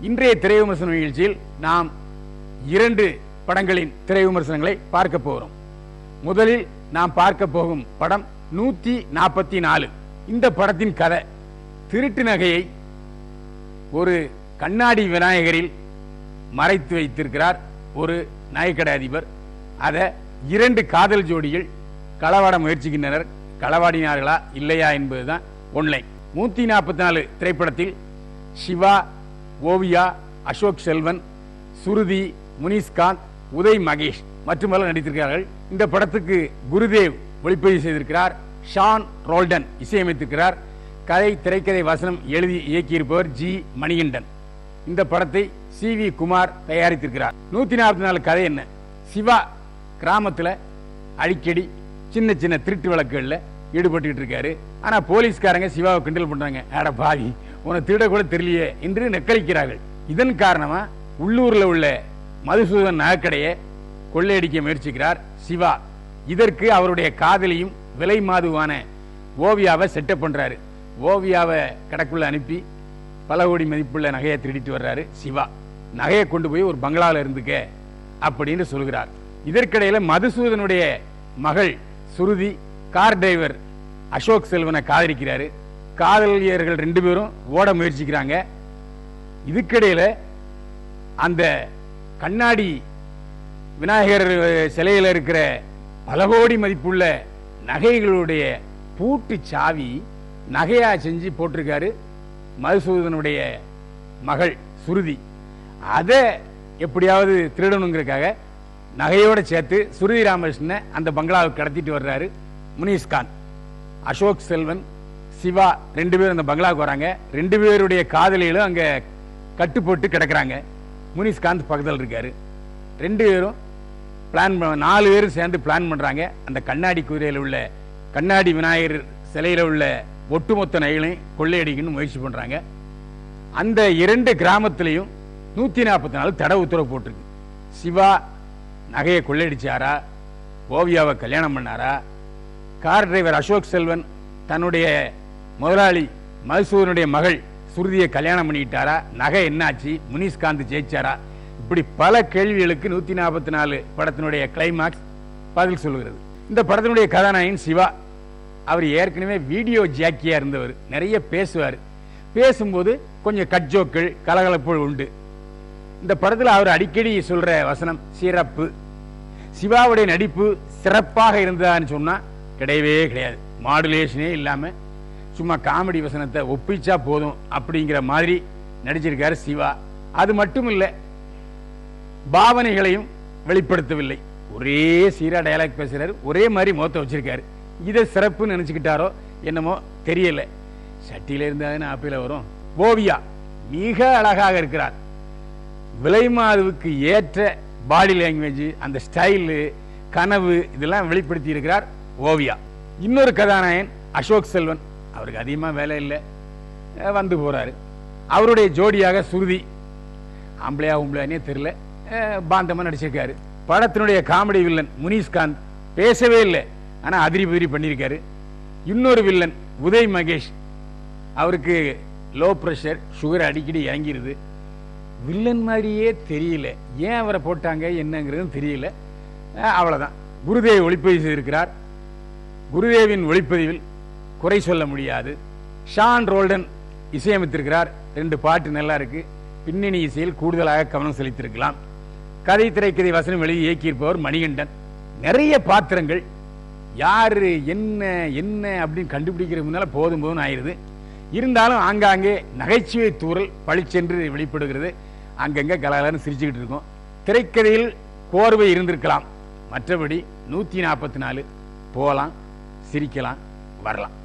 இன்றைய திரை விமர்சன நிகழ்ச்சியில் நாம் 2 படங்களின் திரை விமர்சனங்களை பார்க்க போகிறோம். முதலில் நாம் பார்க்க போகும் படம் 144. இந்த படத்தின் கதை, திருட்டு நகையை ஒரு கண்ணாடி விநாயகரில் மறைத்து வைத்திருக்கிறார் ஒரு நகைக்கடை அதிபர். அதை 2 காதல் ஜோடிகள் களவாட முயற்சிக்கின்றனர். களவாடினார்களா இல்லையா என்பதுதான் ஒன்லைன். 144 திரைப்படத்தில் சிவா, ஓவியா, அசோக் செல்வன், சுருதி, முனிஷ்காந்த், உதய் மகேஷ் மற்றும் பலர் நடித்திருக்கிறார்கள். இந்த படத்துக்கு குருதேவ் ஒளிப்பதிவு செய்திருக்கிறார். ஷான் ரோல்டன் இசையமைத்திருக்கிறார். கதை, திரைக்கதை, வசனம் எழுதி இயக்கியிருப்பவர் ஜி மணிகண்டன். இந்த படத்தை சி.வி. குமார் தயாரித்திருக்கிறார். 144 கதை என்ன? சிவா கிராமத்தில் அடிக்கடி சின்ன சின்ன திருட்டு வழக்குகளில் ஈடுபட்டு இருக்காரு. ஆனா போலீஸ்காரங்க சிவாவை கிண்டல் பண்றாங்க. அட பாவி, உன திருட கூட தெரியலையே என்று நெக்களிக்கிறார்கள். இதன் காரணமா உள்ளூர்ல உள்ள மதுசூதன் நகைக்கடையை கொள்ளையடிக்க முயற்சிக்கிறார் சிவா. இதற்கு அவருடைய காதலியும் விலை மாதுவான ஓவியாவை செட்டப் பண்றாரு. ஓவியாவை கடைக்குள்ள அனுப்பி பல கோடி மதிப்புள்ள நகையை திருடிட்டு வர்றாரு சிவா. நகையை கொண்டு போய் ஒரு பங்களாவில் இருந்துக்க அப்படின்னு சொல்கிறார். இதற்கிடையில மதுசூதனுடைய மகள் சுருதி கார் டிரைவர் அசோக் செல்வனை காதலிக்கிறாரு. காதலியர்கள் 2 பேரும் ஓட முயற்சிக்கிறாங்க. இதுக்கிடையில அந்த கண்ணாடி விநாயகர் சிலையில் இருக்கிற பல கோடி மதிப்புள்ள நகைகளுடைய பூட்டு சாவி நகையா செஞ்சு போட்டிருக்காரு மதுசூதனுடைய மகள் சுருதி. அதை எப்படியாவது திருடணுங்கிறதுக்காக நகையோட சேர்த்து சுருதி ராமகிருஷ்ணனை அந்த பங்களாவுக்கு கடத்திட்டு வர்றாரு முனிஷ்காந்த். அசோக் செல்வன், சிவா 2 பேரும் அந்த பங்களாவுக்கு வராங்க. 2 பேருடைய காதலிகளும் அங்க கட்டு போட்டு கிடக்குறாங்க. முனிஷ்காந்த் பக்கத்தில் இருக்காரு. 2 பேரும் பிளான் 4 பேரும் சேர்ந்து பிளான் பண்றாங்க. அந்த கண்ணாடி குதிரையில் உள்ள கண்ணாடி விநாயகர் சிலையில உள்ள ஒட்டுமொத்த நகைகளையும் கொள்ளையடிக்கணும்னு முயற்சி பண்றாங்க. அந்த 2 கிராமத்திலையும் 144 தடை உத்தரவு போட்டிருக்கு. சிவா நகையை கொள்ளையடிச்சாரா, ஓவியாவை கல்யாணம் பண்ணாரா, கார் டிரைவர் அசோக் செல்வன் தன்னுடைய முதலாளி மதுசூதனுடைய மகள் சுருதியை கல்யாணம் பண்ணிக்கிட்டாரா, நகை என்னாச்சு, முனிஷ்காந்த் ஜெயிச்சாரா, இப்படி பல கேள்விகளுக்கு 144 படத்தினுடைய கிளைமாக்ஸ் பதில் சொல்லுகிறது. இந்த படத்தினுடைய கதாநாயகன் சிவா. அவர் ஏற்கனவே வீடியோ ஜாக்கியா இருந்தவர். நிறைய பேசுவார். பேசும்போது கொஞ்சம் கட்ஜோக்கள், கலகலப்புகள் உண்டு. இந்த படத்தில் அவர் அடிக்கடி சொல்ற வசனம் சிறப்பு. சிவாவுடைய நடிப்பு சிறப்பாக இருந்ததான்னு சொன்னா கிடையவே கிடையாது. மாடுலேஷனே இல்லாம சும்மா காமெடி வசனத்தை ஒப்பிச்சா போதும் அப்படிங்கிற மாதிரி நடிச்சிருக்காரு சிவா. அது மட்டும் இல்ல, பாவனைகளையும் வெளிப்படுத்தவில்லை. ஒரே சீரா டயலாக் பேசுறாரு, ஒரே மாதிரி முகத்தை வச்சிருக்காரு. இதை சிறப்புன்னு நினைச்சுக்கிட்டாரோ என்னமோ தெரியல. சட்டியில இருந்தாலும் ஆப்பில வரும். ஓவியா மிக அழகாக இருக்கிறார். விலைமாதுவுக்கு ஏற்ற பாடி லாங்குவேஜ், அந்த ஸ்டைலு, கனவு இதெல்லாம் வெளிப்படுத்தி இருக்கிறார் ஓவியா. இன்னொரு கதாநாயகன் அசோக் செல்வன். அவருக்கு அதிகமாக வேலை இல்லை, வந்து போறாரு. அவருடைய ஜோடியாக சுருதி, ஆம்பளையா உம்பளையானே தெரியல, பாந்தமா நடிச்சிருக்காரு. படத்தினுடைய காமெடி வில்லன் முனிஷ்காந்த் பேசவே இல்லை, ஆனா அதிரி புதிரி பண்ணியிருக்காரு. இன்னொரு வில்லன் உதய் மகேஷ். அவருக்கு லோ பிரஷர், சுகர் அடிக்கடி இறங்கிருது. வில்லன் மாதிரியே தெரியல. ஏன் அவரை போட்டாங்க என்னங்கிறது தெரியல. அவ்வளவுதான். குருதேவ் ஒளிப்பதிவு செய்திருக்கிறார். குருதேவின் ஒளிப்பதிவில் குறை சொல்ல முடியாது. ஷான் ரோல்டன் இசையமைத்திருக்கிறார். 2 பாட்டு நல்லா இருக்கு. பின்னணி இசையில் கூடுதலாக கவனம் செலுத்தியிருக்கலாம். கதை, திரைக்கதை, வசனம் எழுதி இயக்கியிருப்பவர் மணிகண்டன். நிறைய பாத்திரங்கள், யாரு என்ன என்ன அப்படின்னு கண்டுபிடிக்கிற முன்னால போதும் போதும் ஆயிருது. இருந்தாலும் ஆங்காங்கே நகைச்சுவை தூரல் பளிச்சென்று வெளிப்படுகிறது. அங்கங்க கலகலன்னு சிரிச்சுக்கிட்டு இருக்கும். திரைக்கதையில் கோர்வை இருந்திருக்கலாம். மற்றபடி 144 போலாம், சிரிக்கலாம், வரலாம்.